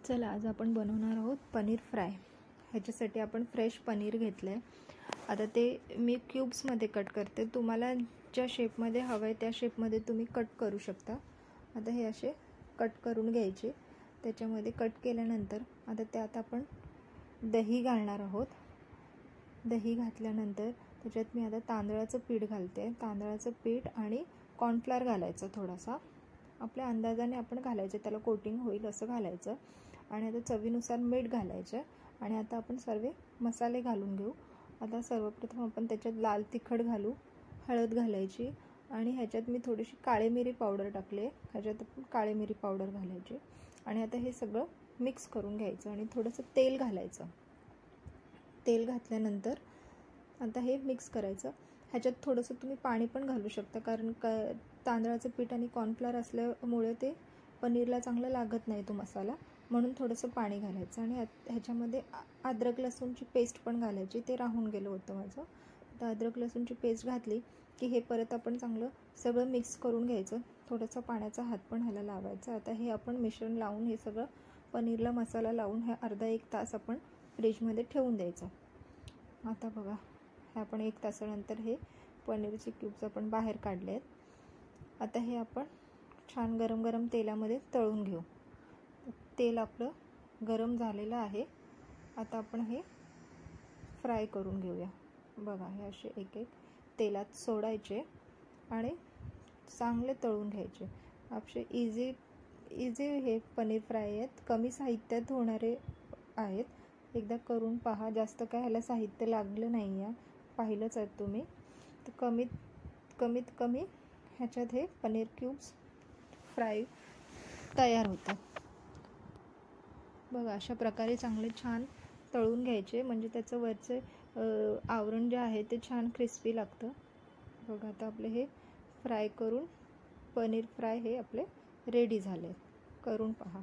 चला आज आपण बनवणार आहोत पनीर फ्राय। ह्याच्यासाठी आपण फ्रेश पनीर घेतलं आहे। आता ते मी क्यूब्समध्ये कट करते, तुम्हाला ज्या शेपमध्ये हवं आहे त्या शेपमध्ये तुम्ही कट करू शकता। आता हे असे कट करून घ्यायचे। त्याच्यामध्ये कट केल्यानंतर आता त्यात आपण दही घालणार आहोत। दही घातल्यानंतर त्याच्यात मी आता तांदळाचं पीठ घालते। तांदळाचं पीठ आणि कॉर्नफ्लोअर घालायचं, थोडासा आपल्या अंदाजाने आपण घालायचं, त्याला कोटिंग होईल असं घालायचं। आणि आता चवीनुसार मीठ घालायचं। आणि आता आपण सर्व मसाले घालून घेऊ। आता सर्वप्रथम आपण त्याच्यात लाल तिखट घालू, हळद घालायची आणि ह्याच्यात मी थोडीशी काळी मिरी पावडर टाकले, ह्याच्यात आपण काळी मिरी पावडर घालायची। आणि आता हे सगळं मिक्स करून घ्यायचं आणि थोडंसं तेल घालायचं। तेल घातल्यानंतर आता हे मिक्स करायचं। ह्याच्यात थोडंसं तुम्ही पाणी पण घालू शकता, कारण तांदळाचं पीठ आणि कॉर्नफ्लोअर असल्यामुळे ते पनीरला चांगलं लागत नाही तो मसाला, म्हणून थोडंसं पाणी घालायचं। आणि ह्याच्यामध्ये अद्रक लसूणची पेस्ट पण घालायची, ते राहून गेलं होतं माझं। तर अद्रक लसूणची पेस्ट घातली की हे परत आपण चांगलं सगळं मिक्स करून घ्यायचं। थोडासा पाण्याचा हात पण ह्याला लावायचा। आता हे आपण मिश्रण लावून हे सगळं पनीरला मसाला लावून हे अर्धा एक तास आपण फ्रीजमध्ये ठेवून द्यायचं। आता बघा, हे आपण एक तासानंतर हे पनीरचे क्यूब्स आपण बाहेर काढले आहेत। आता हे आपण छान गरम गरम तेलामध्ये तळून घेऊ। तेल आपलं गरम झालेलं आहे। आता आपण हे फ्राय करून घेऊया। बघा, हे असे एक एक तेलात सोडायचे आणि चांगले तळून घ्यायचे। आपले इझी हे पनीर फ्राय आहेत, कमी साहित्यात होणारे आहेत। एकदा करून पहा, जास्त काय ह्याला साहित्य लागलं नाही आहे, पाहिलंच आहे तुम्ही। तर कमीत कमी ह्याच्यात हे पनीर क्यूब्स फ्राय तयार होतं। बघा, अशा प्रकारे चांगले छान तळून घ्यायचे, म्हणजे त्याचं वरचं आवरण जे आहे ते छान क्रिस्पी लागतं। बघा, आता आपले हे फ्राय करून पनीर फ्राय हे आपले रेडी झाले, करून पहा।